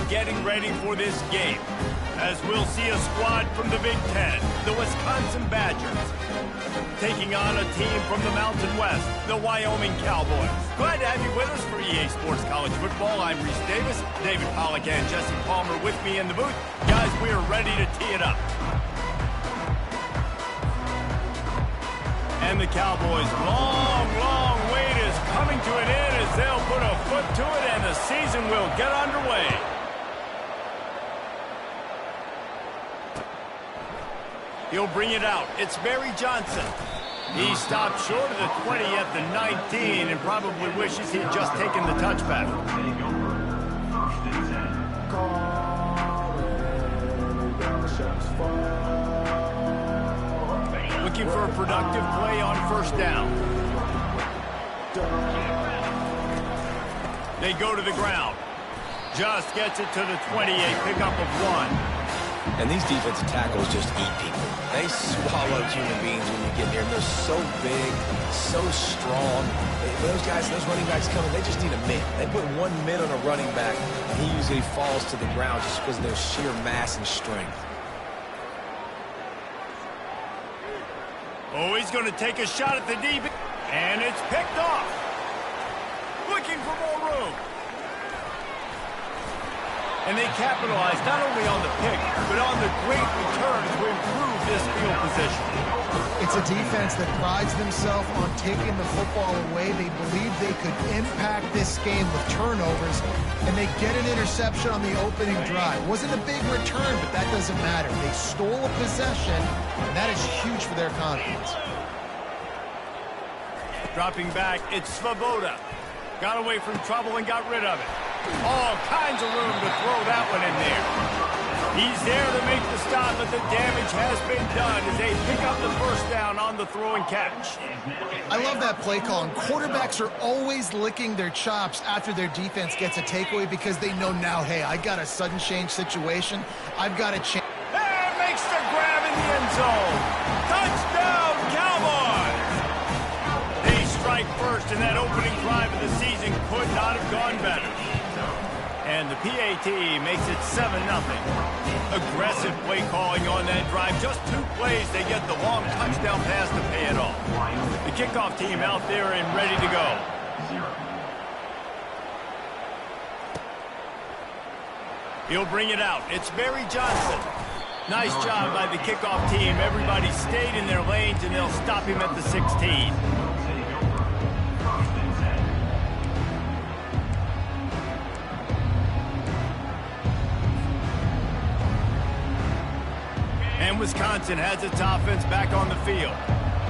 getting ready for this game, as we'll see a squad from the Big Ten, the Wisconsin Badgers, taking on a team from the Mountain West, the Wyoming Cowboys. Glad to have you with us for EA Sports College Football. I'm Reese Davis, David Pollack and Jesse Palmer with me in the booth. Guys, we are ready to tee it up. And the Cowboys' long wait is coming to an end as they'll put a foot to it and the season will get underway. He'll bring it out. It's Barry Johnson. He stopped short of the 20 at the 19 and probably wishes he had just taken the touchback. Looking for a productive play on first down. They go to the ground. Just gets it to the 20, a pickup of 1. And these defensive tackles just eat people. They swallow human beings when you get near them. They're so big, so strong. Those guys, those running backs coming, they just need a mid. They put 1 mid on a running back, and he usually falls to the ground just because of their sheer mass and strength. Oh, he's going to take a shot at the deep, and it's picked off. Looking for more room. And they capitalized not only on the pick, but on the great return to improve this field position. It's a defense that prides themselves on taking the football away. They believe they could impact this game with turnovers, and they get an interception on the opening drive. Wasn't a big return, but that doesn't matter. They stole a possession, and that is huge for their confidence. Dropping back, it's Svoboda. Got away from trouble and got rid of it. All kinds of room to throw that one in there. He's there to make the stop, but the damage has been done as they pick up the first down on the throw and catch. I love that play call, and quarterbacks are always licking their chops after their defense gets a takeaway because they know now, hey, I got a sudden change situation. I've got a chance. And makes the grab in the end zone. Touchdown, Cowboys! They strike first, and that opening drive of the season could not have gone better. And the PAT makes it 7-0. Aggressive play calling on that drive. Just 2 plays, they get the long touchdown pass to pay it off. The kickoff team out there and ready to go. He'll bring it out. It's Barry Johnson. Nice job by the kickoff team. Everybody stayed in their lanes, and they'll stop him at the 16. And Wisconsin has its offense back on the field.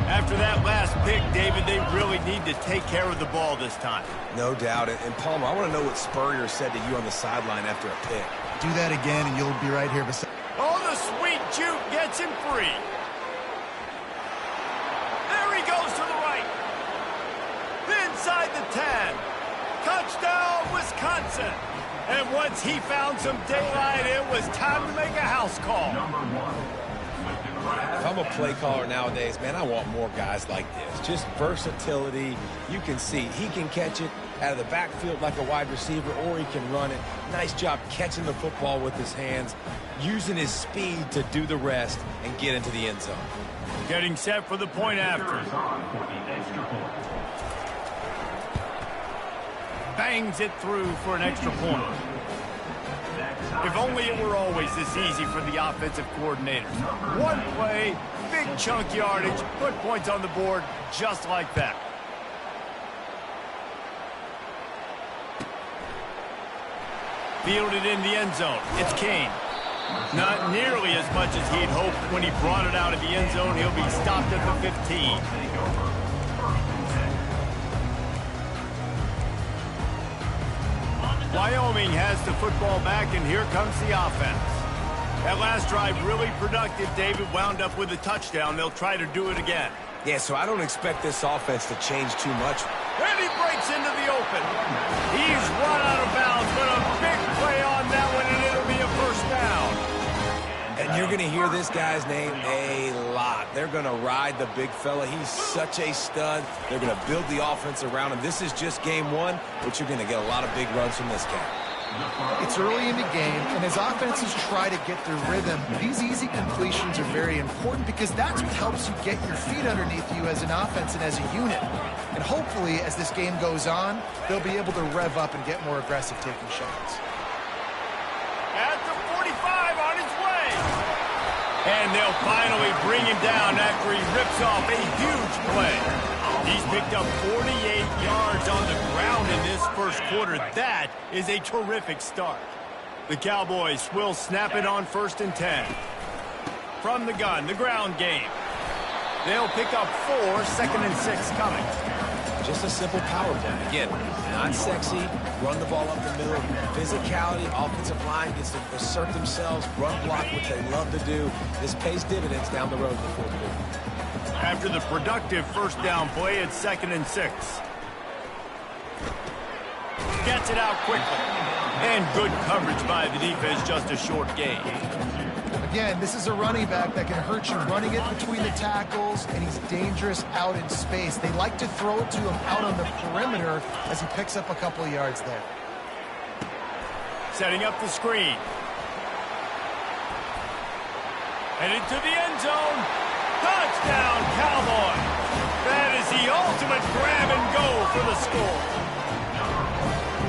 After that last pick, David, they really need to take care of the ball this time. No doubt. And Palmer, I want to know what Spurrier said to you on the sideline after a pick. Do that again, and you'll be right here beside. Oh, the sweet juke gets him free. There he goes to the right. Inside the 10. Touchdown, Wisconsin. And once he found some daylight, it was time to make a house call. If I'm a play caller nowadays, man, I want more guys like this. Just versatility. You can see he can catch it out of the backfield like a wide receiver, or he can run it. Nice job catching the football with his hands, using his speed to do the rest and get into the end zone. Getting set for the point after. Bangs it through for an extra point. If only it were always this easy for the offensive coordinators. 1 play, big chunk yardage, put points on the board just like that. Fielded in the end zone. It's Kane. Not nearly as much as he'd hoped when he brought it out of the end zone. He'll be stopped at the 15. Wyoming has the football back, and here comes the offense. That last drive really productive. David wound up with a touchdown. They'll try to do it again. Yeah, so I don't expect this offense to change too much. And he breaks into the open. He's run out of bounds, but a big play on that one, and it'll be a first down. And you're going to hear this guy's name a lot. They're going to ride the big fella. He's such a stud. They're going to build the offense around him. This is just game 1, but you're going to get a lot of big runs from this guy. It's early in the game, and as offenses try to get their rhythm, these easy completions are very important because that's what helps you get your feet underneath you as an offense and as a unit. And hopefully, as this game goes on, they'll be able to rev up and get more aggressive taking shots. At the 45 on his way. And they'll finally bring him down after he rips off a huge play. He's picked up 48 yards on the ground in this first quarter. That is a terrific start. The Cowboys will snap it on 1st and 10. From the gun, the ground game. They'll pick up 4, 2nd and 6 coming. Just a simple power play. Again, not sexy, run the ball up the middle. Physicality, offensive line gets to assert themselves, run block, which they love to do. This pays dividends down the road in the fourth quarter. After the productive first down play, it's 2nd and 6. Gets it out quickly. And good coverage by the defense, just a short gain. Again, this is a running back that can hurt you running it between the tackles, and he's dangerous out in space. They like to throw it to him out on the perimeter as he picks up a couple of yards there. Setting up the screen. Headed to the end zone. Touchdown, Cowboys. That is the ultimate grab and go for the score.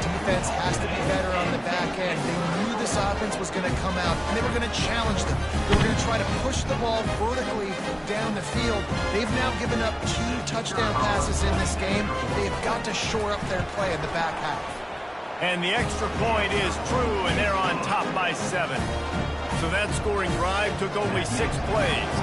Defense has to be better on the back end. They knew this offense was going to come out, and they were going to challenge them. They were going to try to push the ball vertically down the field. They've now given up 2 touchdown passes in this game. They've got to shore up their play in the back half. And the extra point is true, and they're on top by 7. So that scoring drive took only 6 plays.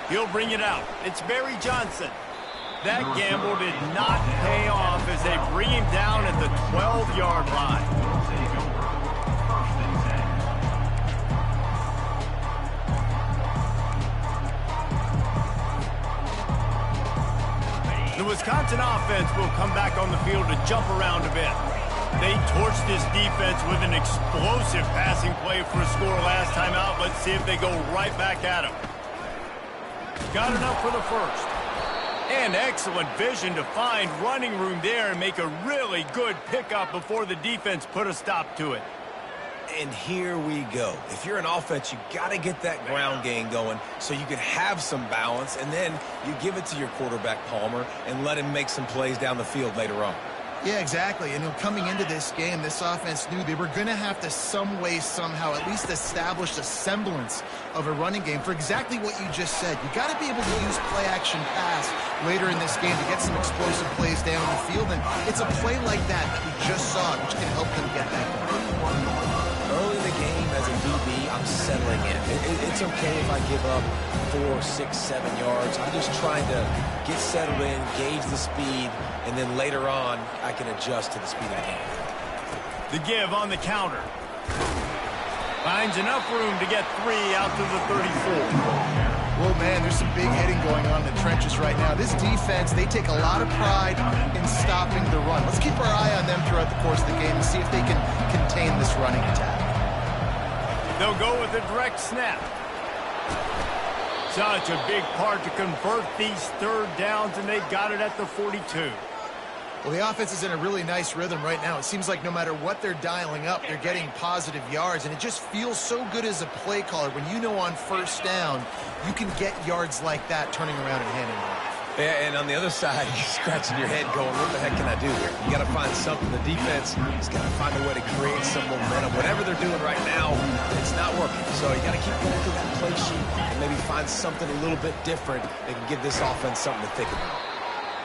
He'll bring it out. It's Barry Johnson. That gamble did not pay off as they bring him down at the 12-yard line. The Wisconsin offense will come back on the field to jump around a bit. They torched this defense with an explosive passing play for a score last time out. Let's see if they go right back at him. Got enough for the first. And excellent vision to find running room there and make a really good pickup before the defense put a stop to it. And here we go. If you're an offense, you got to get that ground game going so you can have some balance, and then you give it to your quarterback, Palmer, and let him make some plays down the field later on. Yeah, exactly. And coming into this game, this offense knew they were going to have to some way, somehow, at least establish a semblance of a running game for exactly what you just said. You got to be able to use play-action pass later in this game to get some explosive plays down the field. And it's a play like that we just saw, which can help them get that going. Early in the game, as a DB, I'm settling in. It's okay if I give up 4, 6, 7 yards. I'm just trying to get settled in, gauge the speed, and then later on, I can adjust to the speed I can. The give on the counter. Finds enough room to get 3 out to the 34. Well, man, there's some big hitting going on in the trenches right now. This defense, they take a lot of pride in stopping the run. Let's keep our eye on them throughout the course of the game and see if they can contain this running attack. They'll go with a direct snap. Such a big part to convert these third downs, and they got it at the 42. Well, the offense is in a really nice rhythm right now. It seems like no matter what they're dialing up, they're getting positive yards, and it just feels so good as a play caller when you know on first down you can get yards like that turning around and handing it off. Yeah, and on the other side, you're scratching your head going, what the heck can I do here? You got to find something. The defense has got to find a way to create some momentum. Whatever they're doing right now, it's not working. So you got to keep going through that play sheet and maybe find something a little bit different that can give this offense something to think about.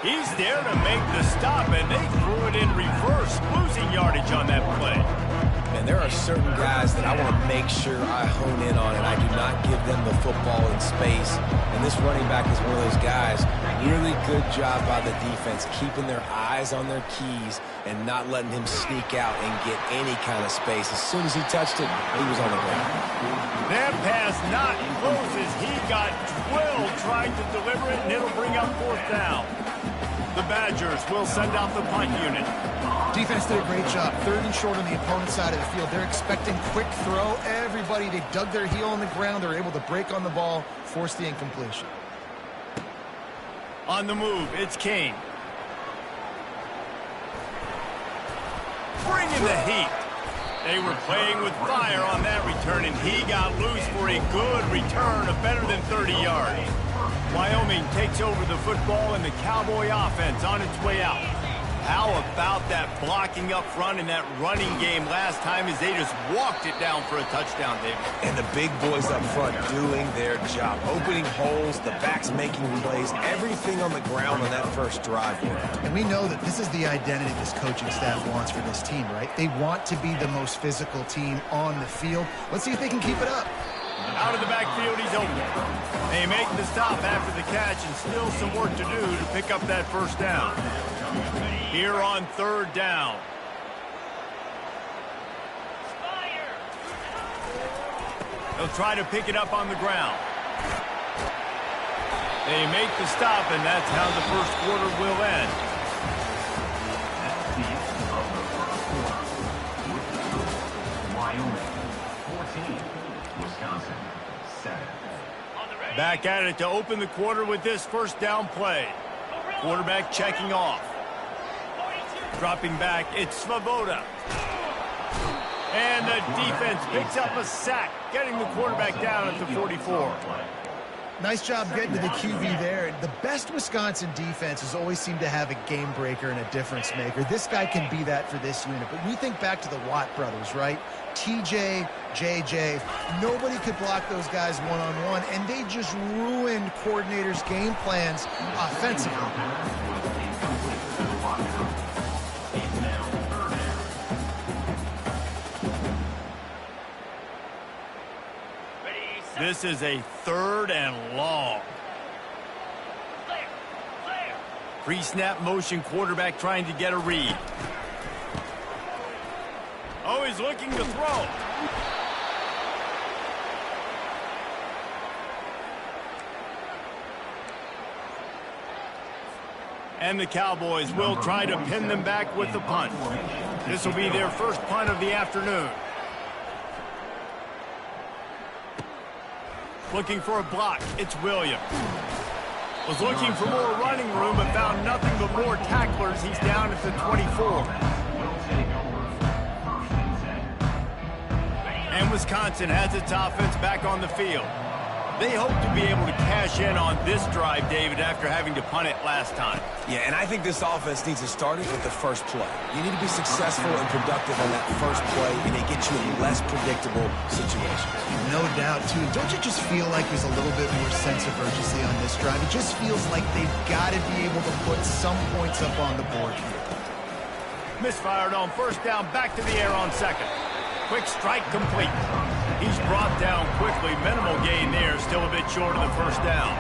He's there to make the stop, and they threw it in reverse, losing yardage on that play. And there are certain guys that I want to make sure I hone in on, and I do not give them the football in space. And this running back is one of those guys. Really good job by the defense, keeping their eyes on their keys and not letting him sneak out and get any kind of space. As soon as he touched it, he was on the ground. That pass not close as he got drilled trying to deliver it, and it'll bring up 4th down. The Badgers will send out the punt unit. Defense did a great job. 3rd and short on the opponent's side of the field. They're expecting quick throw. Everybody, they dug their heel on the ground. They're able to break on the ball, force the incompletion. On the move, it's Kane. Bringing the heat. They were playing with fire on that return, and he got loose for a good return of better than 30 yards. Wyoming takes over the football, and the Cowboy offense on its way out. How about that blocking up front and that running game last time as they just walked it down for a touchdown, David? And the big boys up front doing their job. Opening holes, the backs making plays, everything on the ground on that first drive. And we know that this is the identity this coaching staff wants for this team, right? They want to be the most physical team on the field. Let's see if they can keep it up. Out of the backfield, he's open. They make the stop after the catch, and still some work to do to pick up that first down. Here on third down. They'll try to pick it up on the ground. They make the stop, and that's how the first quarter will end. Wyoming 14, Wisconsin 7. Back at it to open the quarter with this first down play. Quarterback checking off. Dropping back, it's Svoboda. And the defense picks up a sack, getting the quarterback down at the 44. Nice job getting to the QB there. The best Wisconsin defenses always seem to have a game breaker and a difference maker. This guy can be that for this unit. But we think back to the Watt brothers, right? TJ, JJ, nobody could block those guys one-on-one, and they just ruined coordinators' game plans offensively. This is a third and long. Pre-snap motion, quarterback trying to get a read. Oh, he's looking to throw. And the Cowboys will try to pin them back with the punt. This will be their first punt of the afternoon. Looking for a block, it's Williams. Was looking for more running room, but found nothing but more tacklers. He's down at the 24. And Wisconsin has its offense back on the field. They hope to be able to cash in on this drive, David, after having to punt it last time. Yeah, and I think this offense needs to start it with the first play. You need to be successful and productive on that first play, and they get you in less predictable situations. No doubt, too. Don't you just feel like there's a little bit more sense of urgency on this drive? It just feels like they've got to be able to put some points up on the board here. Misfired on first down, back to the air on second. Quick strike complete. He's brought down quickly. Minimal gain there, still a bit short of the first down.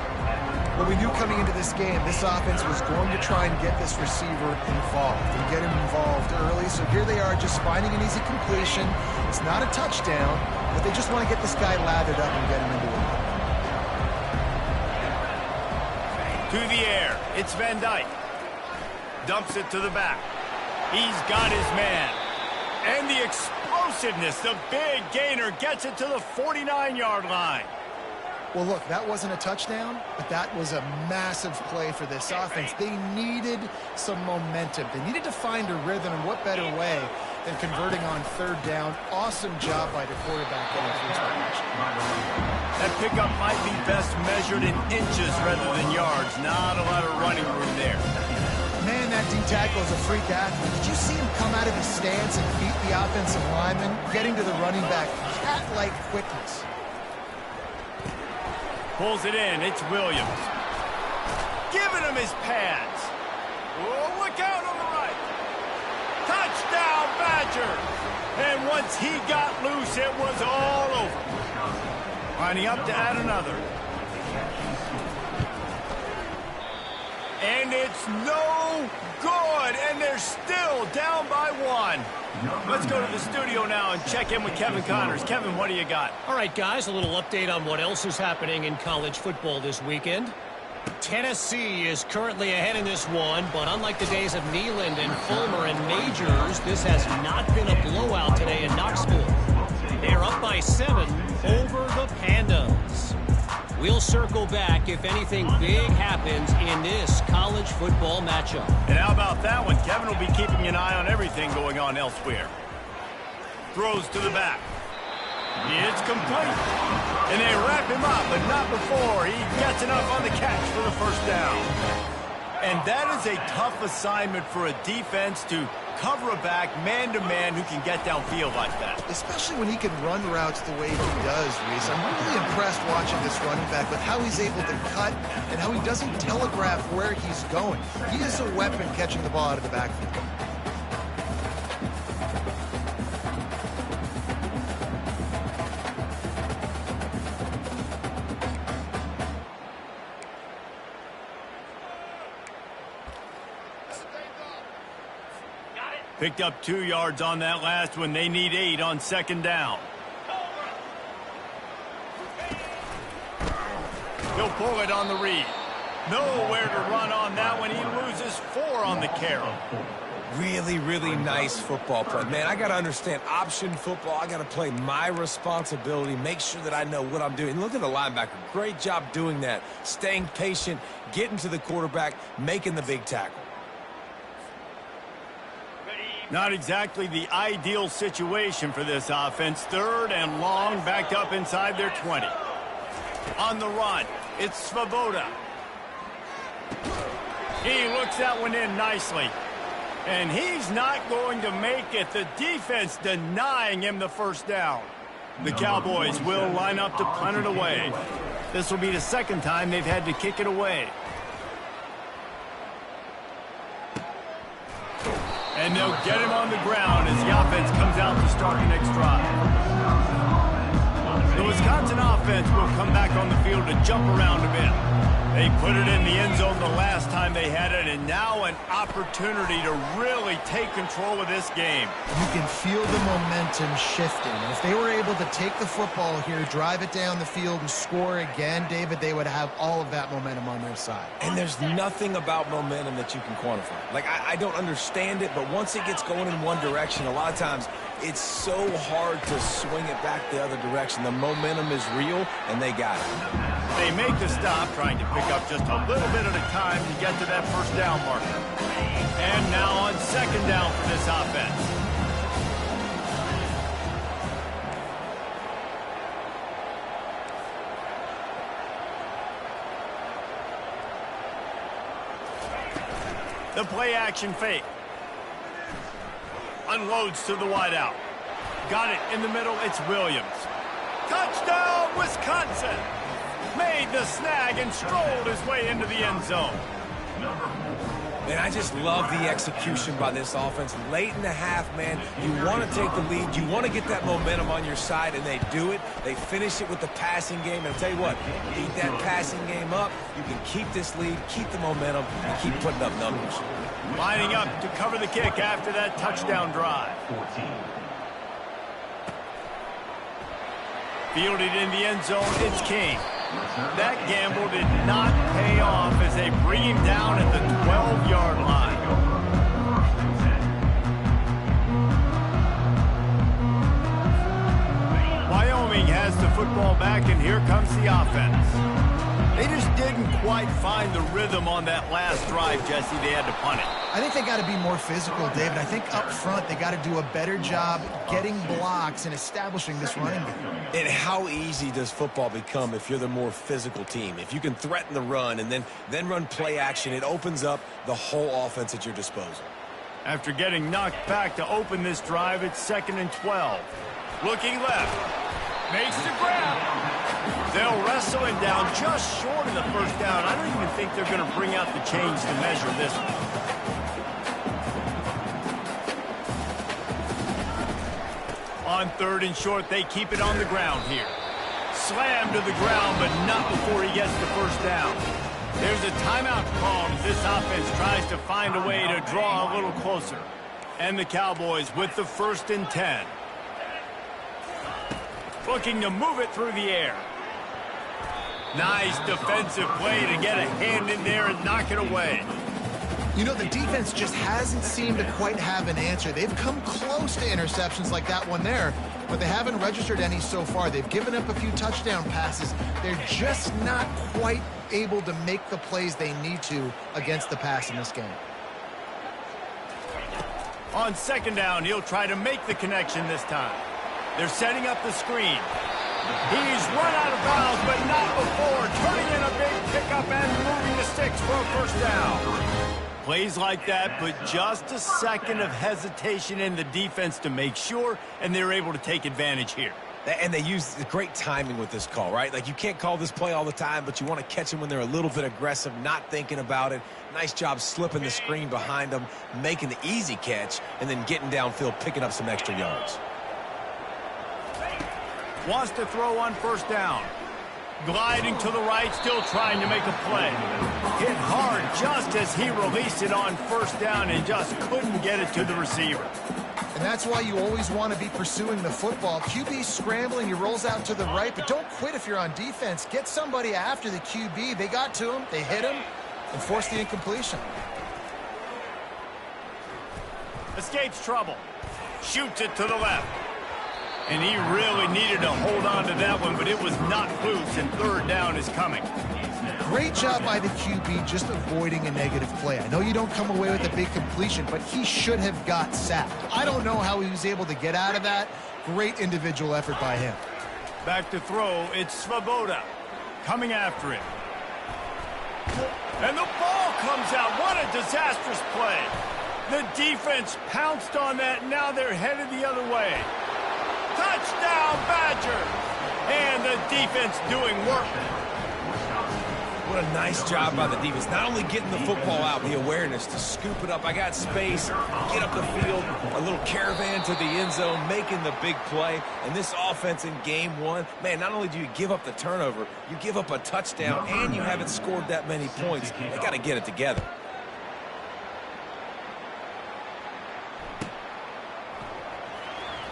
Well, we knew coming into this game, this offense was going to try and get this receiver involved and get him involved early. So here they are just finding an easy completion. It's not a touchdown, but they just want to get this guy lathered up and get him into it. To the air, it's Van Dyke. Dumps it to the back. He's got his man. And the explosiveness, the big gainer gets it to the 49-yard line. Well, look, that wasn't a touchdown, but that was a massive play for this offense. They needed some momentum. They needed to find a rhythm, and what better way than converting on third down. Awesome job by the quarterback getting through his action. That pickup might be best measured in inches rather than yards. Not a lot of running room there. Man, that D-tackle is a freak athlete. Did you see him come out of his stance and beat the offensive lineman, getting to the running back? Cat-like quickness. Pulls it in. It's Williams. Giving him his pads. Oh, look out on the right. Touchdown, Badger. And once he got loose, it was all over. Lining up to add another. And it's no good, and they're still down by one. Let's go to the studio now and check in with Kevin Connors. Kevin, what do you got? All right, guys, a little update on what else is happening in college football this weekend. Tennessee is currently ahead in this one, but unlike the days of Neyland and Fulmer and Majors, this has not been a blowout today in Knoxville. They're up by 7 over the Pandas. We'll circle back if anything big happens in this college football matchup. And how about that one? Kevin will be keeping an eye on everything going on elsewhere. Throws to the back. It's complete. And they wrap him up, but not before he gets enough on the catch for the first down. And that is a tough assignment for a defense to cover a back man-to-man who can get downfield like that. Especially when he can run routes the way he does, Reese. I'm really impressed watching this running back with how he's able to cut and how he doesn't telegraph where he's going. He is a weapon catching the ball out of the backfield. Picked up 2 yards on that last one. They need 8 on second down. He'll pull it on the read. Nowhere to run on that one. He loses 4 on the carry. Really, really nice football play. Man, I got to understand option football. I got to play my responsibility, make sure that I know what I'm doing. Look at the linebacker. Great job doing that. Staying patient, getting to the quarterback, making the big tackle. Not exactly the ideal situation for this offense. 3rd and long, backed up inside their 20. On the run, it's Svoboda. He looks that one in nicely. And he's not going to make it. The defense denying him the first down. The Cowboys will line up to punt it away. This will be the 2nd time they've had to kick it away. And they'll get him on the ground as the offense comes out to start the next drive. The Wisconsin offense will come back on the field to jump around a bit. They put it in the end zone the last time they had it, and now an opportunity to really take control of this game. You can feel the momentum shifting. And if they were able to take the football here, drive it down the field, and score again, David, they would have all of that momentum on their side. And there's nothing about momentum that you can quantify. Like, I don't understand it, but once it gets going in one direction, a lot of times it's so hard to swing it back the other direction. The momentum is real, and they got it. They make the stop, trying to pick up just a little bit at a time to get to that first down marker. And now on second down for this offense. The play action fake. Unloads to the wideout. Got it in the middle. It's Williams. Touchdown, Wisconsin! Made the snag and strolled his way into the end zone. Man, I just love the execution by this offense. Late in the half, man, you want to take the lead. You want to get that momentum on your side, and they do it. They finish it with the passing game. And I'll tell you what, eat that passing game up. You can keep this lead, keep the momentum, and keep putting up numbers. Lining up to cover the kick after that touchdown drive. 14. Fielded in the end zone, it's King. That gamble did not pay off as they bring him down at the 12-yard line. Wyoming has the football back, and here comes the offense. They just didn't quite find the rhythm on that last drive, Jesse. They had to punt it. I think they got to be more physical, David. I think up front they got to do a better job getting blocks and establishing this running game. And how easy does football become if you're the more physical team? If you can threaten the run and then run play action, it opens up the whole offense at your disposal. After getting knocked back to open this drive, it's 2nd and 12. Looking left. Makes the grab. They'll wrestle him down just short of the first down. I don't even think they're going to bring out the chains to measure this one. On 3rd and short, they keep it on the ground here. Slammed to the ground, but not before he gets the first down. There's a timeout called as this offense tries to find a way to draw a little closer. And the Cowboys with the 1st and 10. Looking to move it through the air. Nice defensive play to get a hand in there and knock it away. You know, the defense just hasn't seemed to quite have an answer. They've come close to interceptions like that one there, but they haven't registered any so far. They've given up a few touchdown passes. They're just not quite able to make the plays they need to against the pass in this game. On second down, he'll try to make the connection this time. They're setting up the screen. He's run out of bounds, but not before turning in a big pickup and moving the sticks for a first down. Plays like that, but just a second of hesitation in the defense to make sure, and they're able to take advantage here. And they use great timing with this call, right? Like, you can't call this play all the time, but you want to catch them when they're a little bit aggressive, not thinking about it. Nice job slipping the screen behind them, making the easy catch, and then getting downfield, picking up some extra yards. Wants to throw on first down. Gliding to the right, still trying to make a play. Hit hard just as he released it on first down and just couldn't get it to the receiver. And that's why you always want to be pursuing the football. QB scrambling, he rolls out to the right, but don't quit if you're on defense. Get somebody after the QB. They got to him, they hit him, and forced the incompletion. Escapes trouble. Shoots it to the left. And he really needed to hold on to that one, but it was not loose, and third down is coming. Great job by the QB just avoiding a negative play. I know you don't come away with a big completion, but he should have got sacked. I don't know how he was able to get out of that. Great individual effort by him. Back to throw, it's Svoboda coming after him. And the ball comes out. What a disastrous play. The defense pounced on that, now they're headed the other way. Touchdown, Badgers! And the defense doing work. What a nice job by the defense. Not only getting the football out, the awareness to scoop it up. I got space, get up the field, a little caravan to the end zone, making the big play. And this offense in game one, man, not only do you give up the turnover, you give up a touchdown, and you haven't scored that many points. They got to get it together.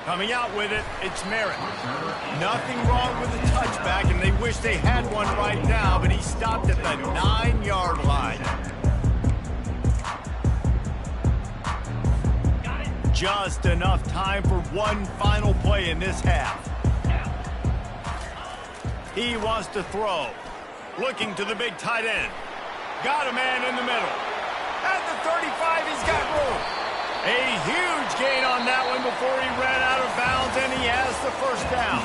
Coming out with it, it's Merritt. Nothing wrong with the touchback, and they wish they had one right now, but he stopped at the 9-yard line. Just enough time for one final play in this half. He wants to throw. Looking to the big tight end. Got a man in the middle. At the 35, he's got room. A huge gain on that one before he ran out of bounds, and he has the first down.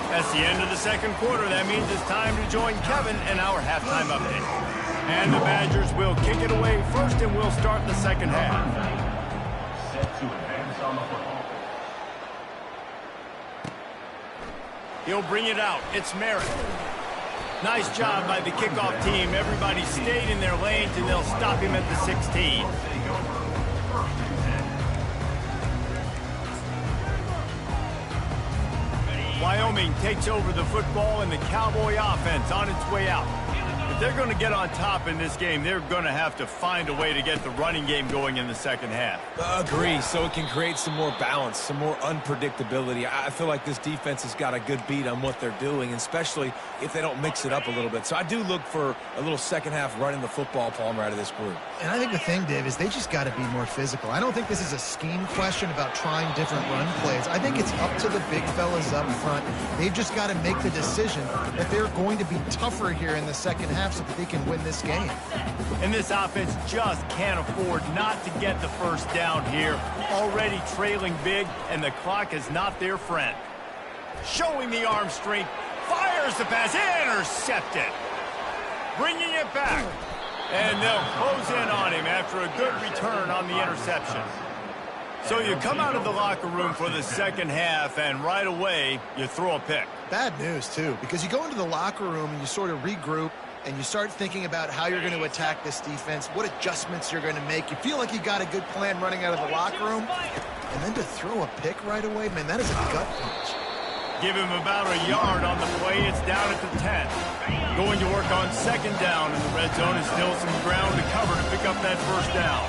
That's the end of the second quarter. That means it's time to join Kevin in our halftime update. And the Badgers will kick it away first, and we'll start the second half. Set to advance on the football. He'll bring it out. It's Merritt. Nice job by the kickoff team. Everybody stayed in their lanes, and they'll stop him at the 16. Wyoming takes over the football, and the Cowboy offense on its way out. If they're going to get on top in this game, they're going to have to find a way to get the running game going in the second half. Agree, so it can create some more balance, some more unpredictability. I feel like this defense has got a good beat on what they're doing, especially if they don't mix it up a little bit. So I do look for a little second half running the football, Palmer, out of this group. And I think the thing, Dave, is they just got to be more physical. I don't think this is a scheme question about trying different run plays. I think it's up to the big fellas up front. They've just got to make the decision that they're going to be tougher here in the second half so that they can win this game. And this offense just can't afford not to get the first down here. Already trailing big, and the clock is not their friend. Showing the arm strength, fires the pass, intercepted. Bringing it back. And they'll close in on him after a good return on the interception. So you come out of the locker room for the second half, and right away, you throw a pick. Bad news, too, because you go into the locker room and you sort of regroup, and you start thinking about how you're going to attack this defense, what adjustments you're going to make. You feel like you got a good plan running out of the locker room, and then to throw a pick right away, man, that is a gut punch. Give him about a yard on the play. It's down at the 10. Going to work on second down in the red zone, and still some ground to cover to pick up that first down.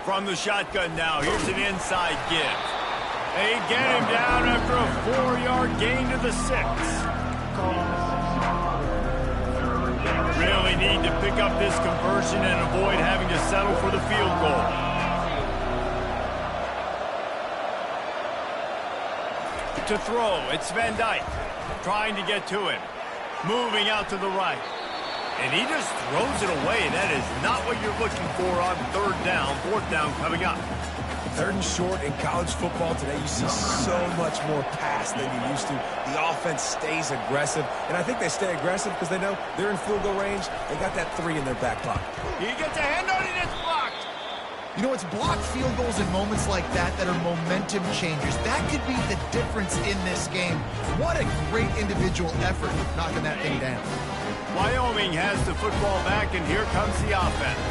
From the shotgun now, here's an inside give. They get him down after a 4-yard gain to the 6. Really really need to pick up this conversion and avoid having to settle for the field goal. To throw, it's Vantec trying to get to him. Moving out to the right. And he just throws it away. That is not what you're looking for on third down. Fourth down coming up. Third and short in college football today, you see so much more pass than you used to. The offense stays aggressive, and I think they stay aggressive because they know they're in field goal range. They got that 3 in their back pocket. He gets a hand on it, it's blocked. You know, it's blocked field goals in moments like that that are momentum changers. That could be the difference in this game. What a great individual effort knocking that thing down. Wyoming has the football back, and here comes the offense.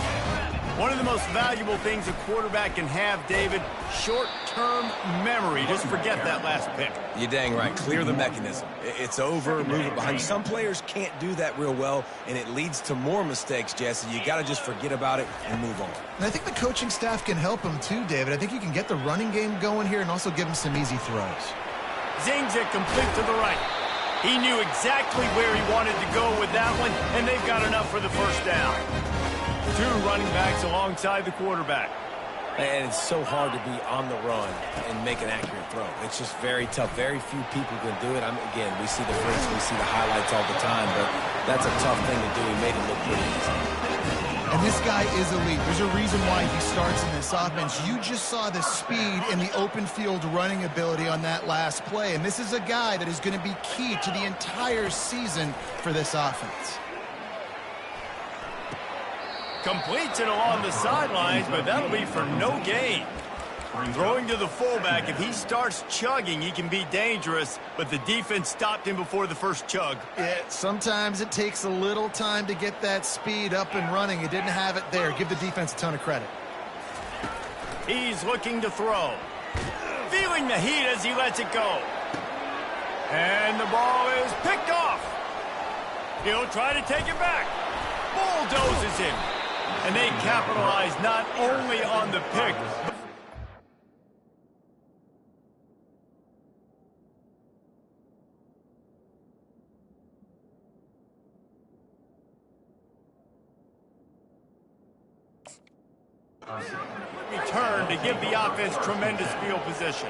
One of the most valuable things a quarterback can have, David, short-term memory. Just forget that last pick. You're dang right. Clear the mechanism. It's over, move it behind you. Some players can't do that real well, and it leads to more mistakes, Jesse. You got to just forget about it and move on. And I think the coaching staff can help him too, David. I think you can get the running game going here and also give him some easy throws. Zings it complete to the right. He knew exactly where he wanted to go with that one, and they've got enough for the first down. 2 running backs alongside the quarterback. And it's so hard to be on the run and make an accurate throw. It's just very tough. Very few people can do it. Again, we see the freaks, we see the highlights all the time, but that's a tough thing to do. He made it look pretty easy. And this guy is elite. There's a reason why he starts in this offense. You just saw the speed and the open field running ability on that last play. And this is a guy that is going to be key to the entire season for this offense. Completes it along the sidelines, but that'll be for no gain. Throwing to the fullback, if he starts chugging, he can be dangerous, but the defense stopped him before the first chug. Yeah, sometimes it takes a little time to get that speed up and running. He didn't have it there. Give the defense a ton of credit. He's looking to throw. Feeling the heat as he lets it go. And the ball is picked off. He'll try to take it back. Bulldozes him. And they capitalize not only on the pick, but return to give the offense tremendous field position.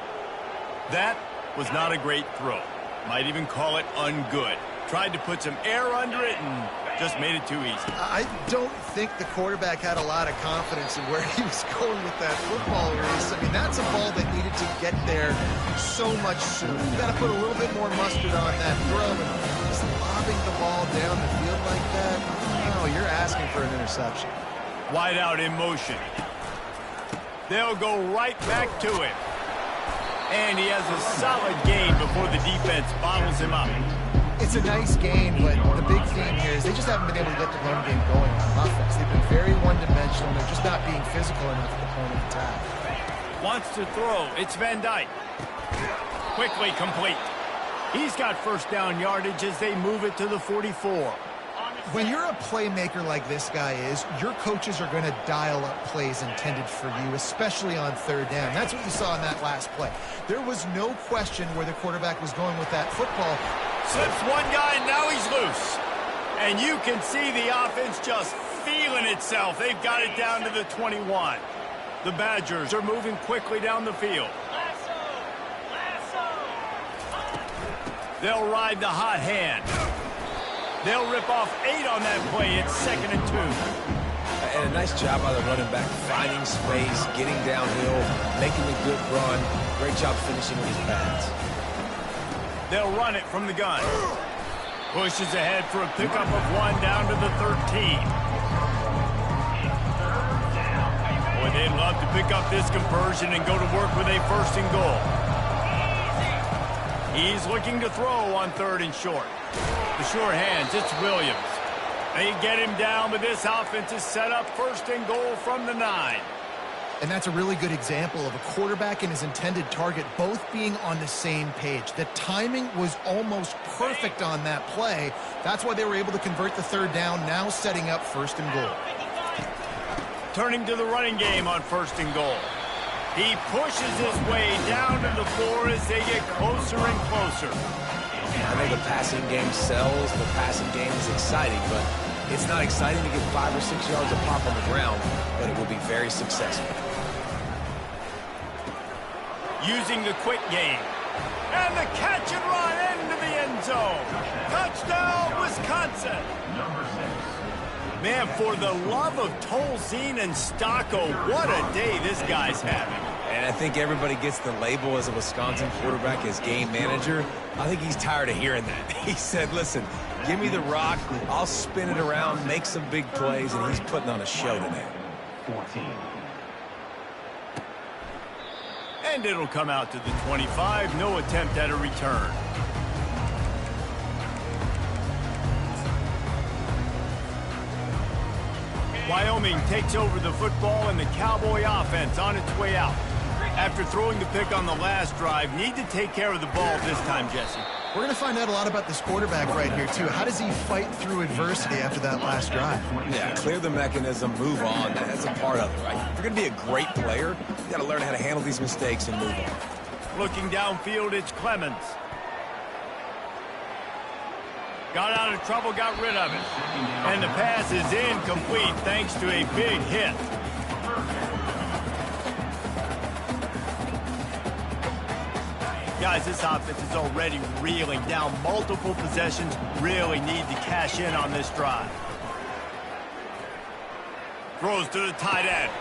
That was not a great throw. Might even call it ungood. Tried to put some air under it and just made it too easy. I don't think the quarterback had a lot of confidence in where he was going with that football race. I mean, that's a ball that needed to get there so much sooner. You got to put a little bit more mustard on that throw, and just lobbing the ball down the field like that, oh, you're asking for an interception. Wide out in motion. They'll go right back to him. And he has a solid gain before the defense bottles him up. It's a nice game, but the big theme here is they just haven't been able to get the run game going on offense. They've been very one-dimensional. They're just not being physical enough at the point of attack. Wants to throw. It's Vantec. Quickly complete. He's got first down yardage as they move it to the 44. When you're a playmaker like this guy is, your coaches are going to dial up plays intended for you, especially on third down. That's what you saw in that last play. There was no question where the quarterback was going with that football. Slips one guy, and now he's loose. And you can see the offense just feeling itself. They've got it down to the 21. The Badgers are moving quickly down the field. They'll ride the hot hand. They'll rip off 8 on that play. It's 2nd and 2. And a nice job by the running back, finding space, getting downhill, making a good run. Great job finishing with his pads. They'll run it from the gun. Pushes ahead for a pickup of 1 down to the 13. Boy, they'd love to pick up this conversion and go to work with a 1st and goal. He's looking to throw on 3rd and short. The sure hands, it's Williams. They get him down, but this offense is set up 1st and goal from the 9. And that's a really good example of a quarterback and his intended target both being on the same page. The timing was almost perfect on that play. That's why they were able to convert the 3rd down, now setting up 1st and goal. Turning to the running game on 1st and goal. He pushes his way down to the floor as they get closer and closer. I know the passing game sells, the passing game is exciting, but It's not exciting to get 5 or 6 yards of pop on the ground, but it will be very successful. Using the quick game. And the catch and run into the end zone. Touchdown, Wisconsin. Number 6. Man, for the love of Tolzien and Stocco, what a day this guy's having. And I think everybody gets the label as a Wisconsin quarterback as game manager. I think he's tired of hearing that. He said, listen, give me the rock, I'll spin it around, make some big plays, and he's putting on a show today. 14. And it'll come out to the 25, no attempt at a return. Wyoming takes over the football and the Cowboy offense on its way out. After throwing the pick on the last drive, need to take care of the ball this time, Jesse. We're going to find out a lot about this quarterback right here, too. How does he fight through adversity after that last drive? Yeah, clear the mechanism, move on. That's a part of it, right? If you're going to be a great player, you got to learn how to handle these mistakes and move on. Looking downfield, it's Clemens. Got out of trouble, got rid of it. And the pass is incomplete thanks to a big hit. Guys, this offense is already reeling down multiple possessions. Really need to cash in on this drive. Throws to the tight end.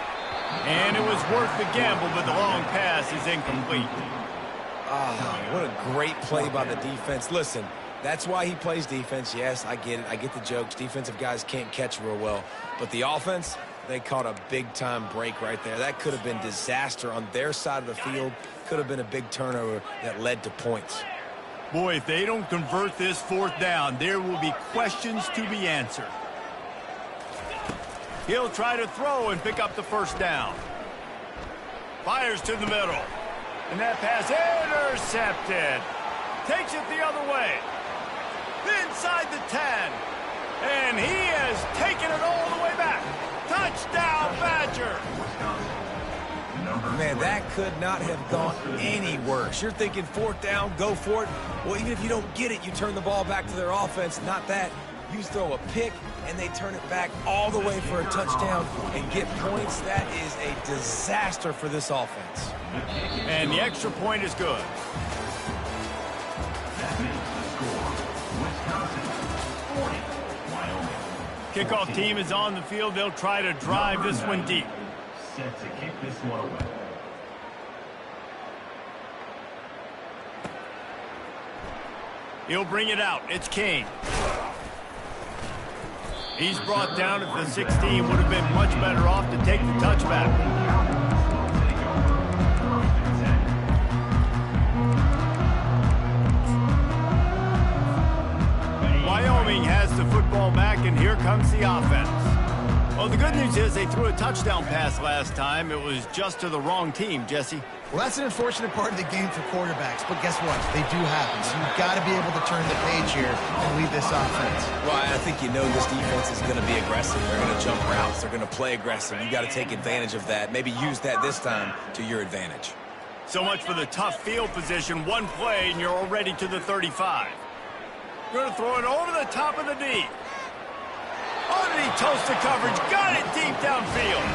And it was worth the gamble, but the long pass is incomplete. What a great play by the defense. Listen, that's why he plays defense. Yes, I get it. I get the jokes. Defensive guys can't catch real well. But the offense, they caught a big-time break right there. That could have been disaster on their side of the field. Could have been a big turnover that led to points. Boy, if they don't convert this 4th down, there will be questions to be answered. He'll try to throw and pick up the 1st down. Fires to the middle. And that pass intercepted. Takes it the other way. Inside the 10. And he has taken it all the way back. Touchdown, Badger. Man, that could not have gone any worse. You're thinking 4th down, go for it. Well, even if you don't get it, you turn the ball back to their offense. Not that. You throw a pick, and they turn it back all the way for a touchdown and get points. That is a disaster for this offense. And the extra point is good. That makes the score. Wisconsin 40, Wyoming. Kickoff team is on the field. They'll try to drive this one deep. Set to kick this one away. He'll bring it out. It's King. He's brought down at the 16. Would have been much better off to take the touchback. Wyoming has the football back, and here comes the offense. Well, the good news is they threw a touchdown pass last time. It was just to the wrong team, Jesse. Well, that's an unfortunate part of the game for quarterbacks, but guess what? They do happen, so you've got to be able to turn the page here and lead this offense. Well, I think you know this defense is going to be aggressive. They're going to jump routes. They're going to play aggressive. You got to take advantage of that. Maybe use that this time to your advantage. So much for the tough field position. One play, and you're already to the 35. Going to throw it over the top of the D. Underneath toasted coverage. Got it deep downfield.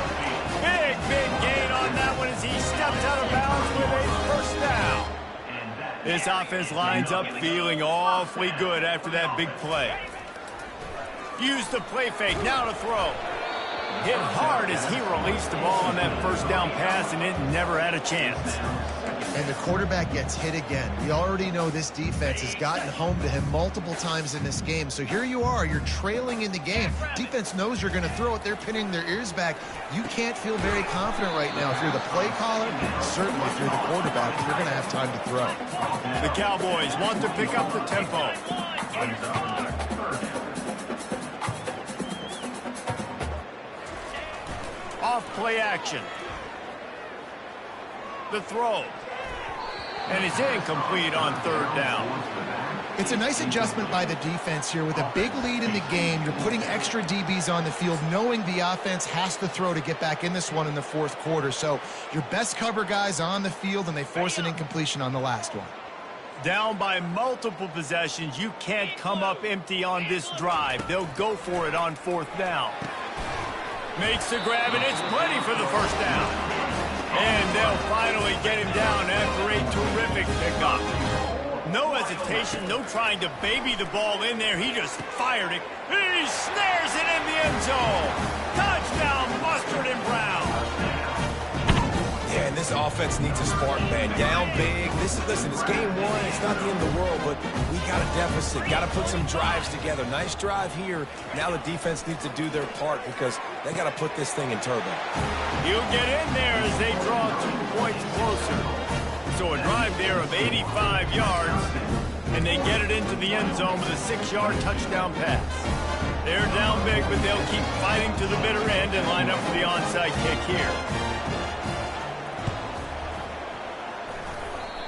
Big gain on that one as he steps out of bounds with a 1st down. This offense lines up feeling awfully good after that big play. Use the play fake, now to throw. Hit hard as he released the ball on that 1st down pass, and it never had a chance. And the quarterback gets hit again. We already know this defense has gotten home to him multiple times in this game. So here you are, you're trailing in the game. Defense knows you're going to throw it. They're pinning their ears back. You can't feel very confident right now. If you're the play caller, certainly if you're the quarterback, you're going to have time to throw. The Cowboys want to pick up the tempo. Off play action. The throw. And it's incomplete on 3rd down. It's a nice adjustment by the defense here. With a big lead in the game, you're putting extra DBs on the field, knowing the offense has to throw to get back in this one in the 4th quarter. So your best cover guys on the field, and they force an incompletion on the last one. Down by multiple possessions, you can't come up empty on this drive. They'll go for it on 4th down. Makes the grab, and it's plenty for the 1st down. And they'll finally get him down after a terrific pickup. No hesitation, no trying to baby the ball in there. He just fired it. He snares it in the end zone. Touchdown, Mustard and Brown. Yeah, and this offense needs a spark, man. Down big. Listen, it's game 1. It's not the end of the world, but we got a deficit. Got to put some drives together. Nice drive here. Now the defense needs to do their part because they got to put this thing in turbo. He'll get in there as they draw 2 points closer. So a drive there of 85 yards, and they get it into the end zone with a 6-yard touchdown pass. They're down big, but they'll keep fighting to the bitter end and line up for the onside kick here.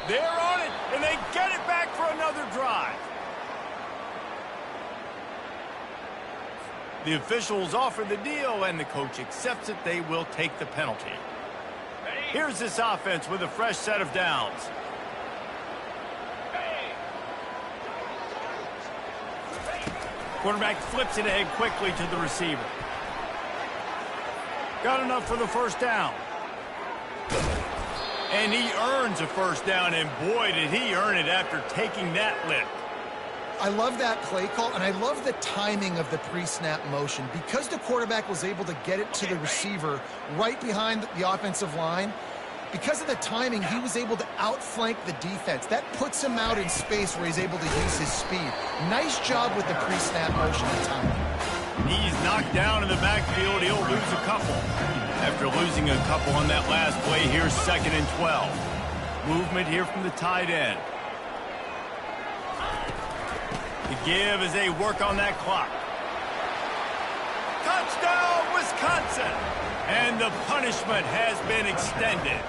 They're on it, and they get it back for another drive. The officials offer the deal, and the coach accepts it. They will take the penalty. Here's this offense with a fresh set of downs. Quarterback flips it ahead quickly to the receiver. Got enough for the 1st down. And he earns a 1st down, and boy, did he earn it after taking that lift. I love that play call, and I love the timing of the pre-snap motion. Because the quarterback was able to get it to the receiver right behind the offensive line, because of the timing, he was able to outflank the defense. That puts him out in space where he's able to use his speed. Nice job with the pre-snap motion and timing. He's knocked down in the backfield. He'll lose a couple. After losing a couple on that last play, here's 2nd and 12. Movement here from the tight end. The give as they work on that clock. Touchdown, Wisconsin! And the punishment has been extended.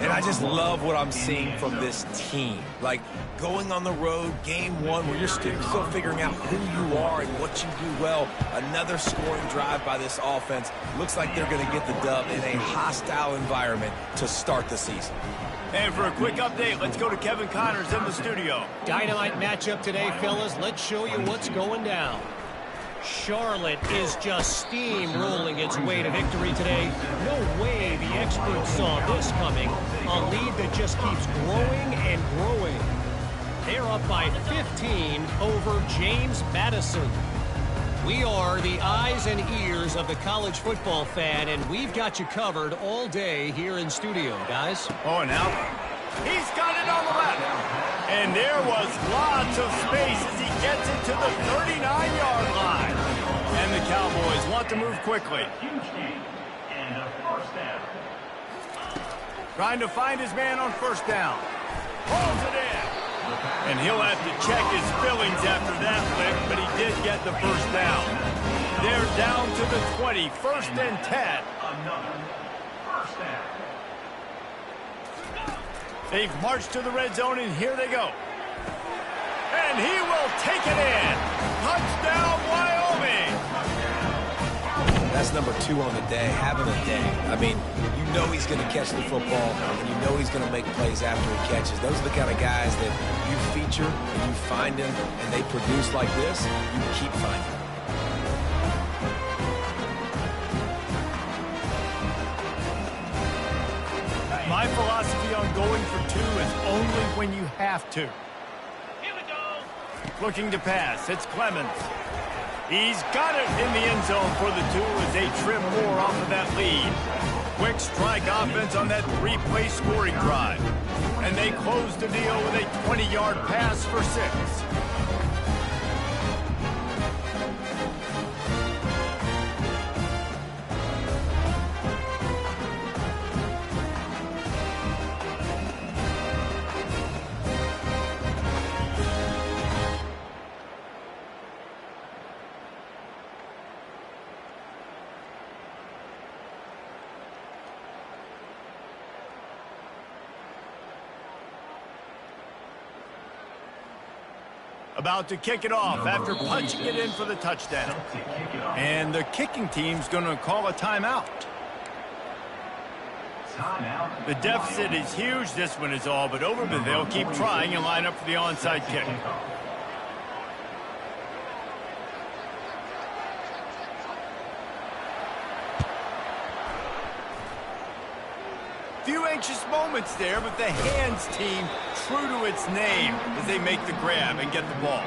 And I just love what I'm seeing from this team. Like, going on the road, game 1, where you're still figuring out who you are and what you do well. Another scoring drive by this offense. Looks like they're going to get the dub in a hostile environment to start the season. And for a quick update, let's go to Kevin Connors in the studio. Dynamite matchup today, fellas. Let's show you what's going down. Charlotte is just steamrolling its way to victory today. No way the experts saw this coming. A lead that just keeps growing and growing. They're up by 15 over James Madison. We are the eyes and ears of the college football fan, and we've got you covered all day here in studio, guys. Oh, now he's got it on the left. And there was lots of space as he gets it to the 39-yard line. And the Cowboys want to move quickly. Huge game. And a 1st down. Trying to find his man on 1st down. Pulls it in. And he'll have to check his fillings after that lick, but he did get the 1st down. They're down to the 20, 1st and 10. Another 1st down. They've marched to the red zone, and here they go. And he will take it in. Touchdown, Wyoming. That's number 2 on the day, having a day. I mean, you know he's going to catch the football, and you know he's going to make plays after he catches. Those are the kind of guys that you feature, and you find them, and they produce like this, you keep finding them. My philosophy on going for 2 is only when you have to. Here we go. Looking to pass. It's Clemens. He's got it in the end zone for the 2 as they trim more off of that lead. Quick strike offense on that 3-play scoring drive. And they close the deal with a 20-yard pass for 6. About to kick it off after punching it in for the touchdown. And the kicking team's going to call a timeout. Timeout. The deficit is huge. This one is all but over, but they'll keep trying and line up for the onside kick. Few anxious moments there, but the hands team true to its name as they make the grab and get the ball.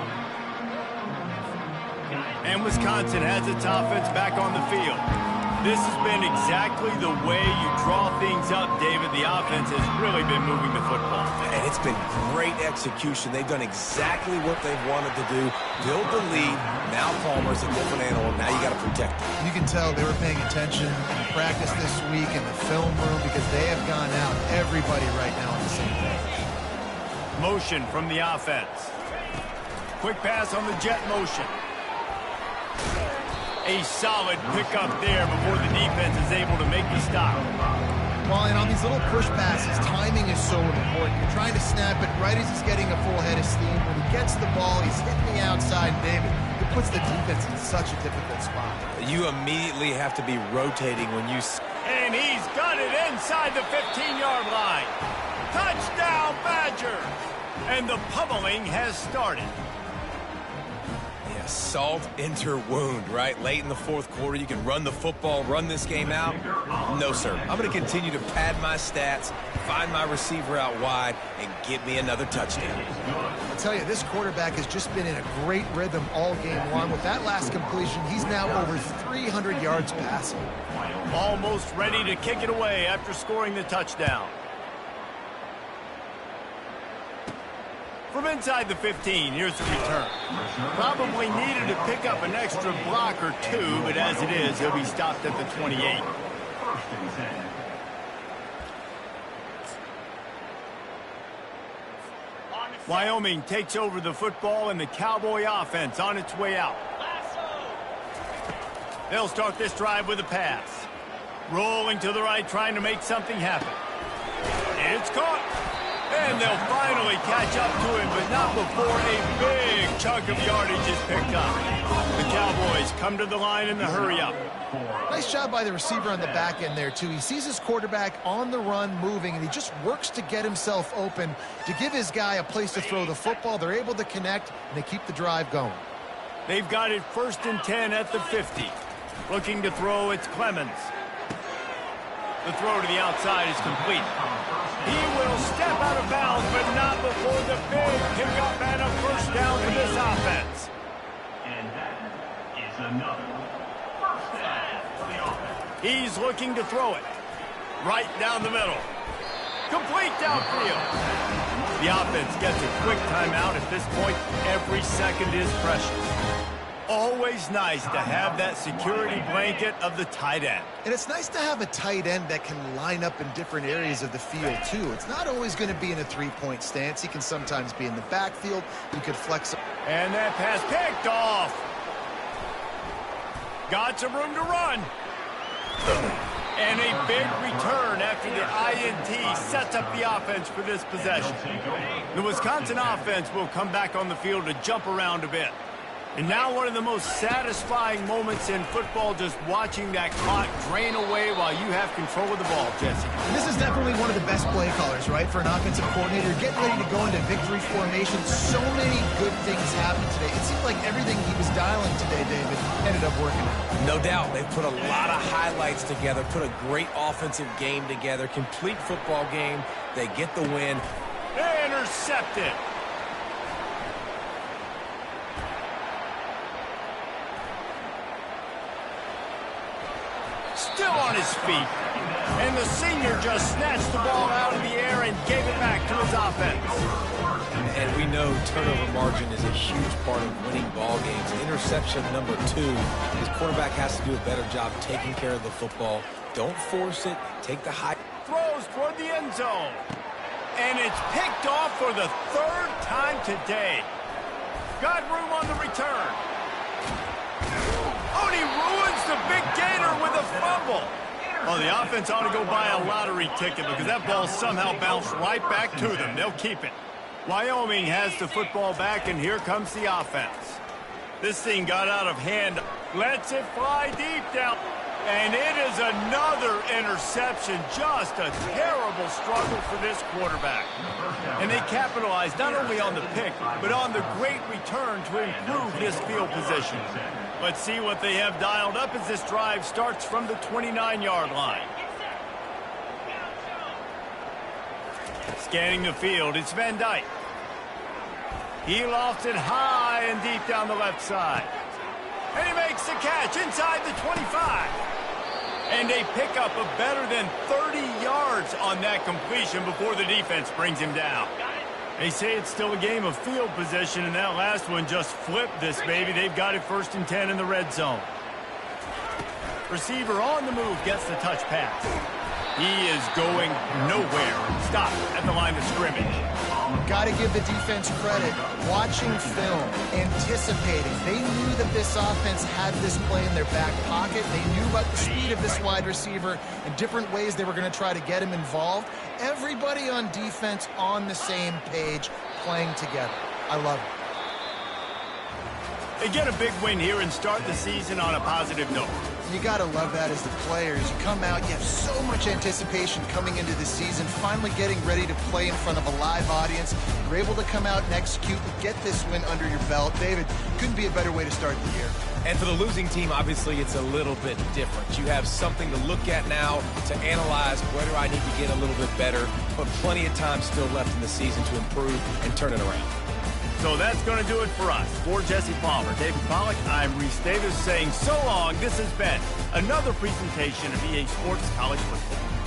And Wisconsin has its offense back on the field. This has been exactly the way you draw things up, David. The offense has really been moving the football. And it's been great execution. They've done exactly what they've wanted to do. Build the lead. Now Palmer's a different animal. Now you got to protect him. You can tell they were paying attention in practice this week in the film room because they have gone out, everybody right now on the same page. Motion from the offense. Quick pass on the jet motion. A solid pickup there before the defense is able to make the stop. Well, and on these little push passes, timing is so important. You're trying to snap it right as he's getting a full head of steam. When he gets the ball, he's hitting the outside, David. It puts the defense in such a difficult spot. You immediately have to be rotating when you... And he's got it inside the 15-yard line. Touchdown, Badger! And the pummeling has started. Yeah, salt enter wound, right? Late in the fourth quarter, you can run the football, run this game out. No, sir. I'm going to continue to pad my stats, find my receiver out wide, and get me another touchdown. I'll tell you, this quarterback has just been in a great rhythm all game long. With that last completion, he's now over 300 yards passing. Almost ready to kick it away after scoring the touchdown. From inside the 15, here's the return. Probably needed to pick up an extra block or two, but as it is, he'll be stopped at the 28. Wyoming takes over the football and the Cowboy offense on its way out. They'll start this drive with a pass. Rolling to the right, trying to make something happen. It's caught. And they'll finally catch up to him, but not before a big chunk of yardage is picked up. The Cowboys come to the line in the hurry-up. Nice job by the receiver on the back end there, too. He sees his quarterback on the run moving, and he just works to get himself open to give his guy a place to throw the football. They're able to connect, and they keep the drive going. They've got it 1st and 10 at the 50. Looking to throw, it's Clemens. The throw to the outside is complete. He will step out of bounds, but not before the big pickup and a first down for this offense. And that is another first down for the offense. He's looking to throw it. Right down the middle. Complete downfield. The offense gets a quick timeout. At this point, every second is precious. Always nice to have that security blanket of the tight end. And it's nice to have a tight end that can line up in different areas of the field, too. It's not always going to be in a three-point stance. He can sometimes be in the backfield. You could flex. And that pass picked off. Got some room to run. And a big return after the INT sets up the offense for this possession. The Wisconsin offense will come back on the field to jump around a bit. And now one of the most satisfying moments in football, just watching that clock drain away while you have control of the ball, Jesse. And this is definitely one of the best play callers, right, for an offensive coordinator. Getting ready to go into victory formation. So many good things happened today. It seemed like everything he was dialing today, David, ended up working out. No doubt. They've put a lot of highlights together, put a great offensive game together, complete football game. They get the win. Intercepted. Still on his feet. And the senior just snatched the ball out of the air and gave it back to his offense. And we know turnover margin is a huge part of winning ball games. Interception number 2. His quarterback has to do a better job taking care of the football. Don't force it. Take the high. Throws toward the end zone. And it's picked off for the 3rd time today. Got room on the return. Oh, and he ruins the big gainer with a fumble. Oh, the offense ought to go buy a lottery ticket because that ball somehow bounced right back to them. They'll keep it. Wyoming has the football back, and here comes the offense. This thing got out of hand Lets it fly deep down. And it is another interception. Just a terrible struggle for this quarterback. And they capitalized not only on the pick, but on the great return to improve this field position. Let's see what they have dialed up as this drive starts from the 29-yard line. Scanning the field, it's Van Dyke. He lofts it high and deep down the left side. And he makes the catch inside the 25. And they pick up a better than 30 yards on that completion before the defense brings him down. They say it's still a game of field position, and that last one just flipped this baby. They've got it 1st and 10 in the red zone. Receiver on the move gets the touch pass. He is going nowhere. Stop at the line of scrimmage. Got to give the defense credit. Watching film, anticipating. They knew that this offense had this play in their back pocket. They knew about the speed of this wide receiver and different ways they were going to try to get him involved. Everybody on defense on the same page, playing together. I love it. They get a big win here and start the season on a positive note. You got to love that as the players. You come out, you have so much anticipation coming into the season, finally getting ready to play in front of a live audience. You're able to come out and execute and get this win under your belt. David, couldn't be a better way to start the year. And for the losing team, obviously, it's a little bit different. You have something to look at now to analyze where do I need to get a little bit better, but plenty of time still left in the season to improve and turn it around. So that's going to do it for us. For Jesse Palmer, David Pollack, I'm Reese Davis saying so long. This has been another presentation of EA Sports College Football.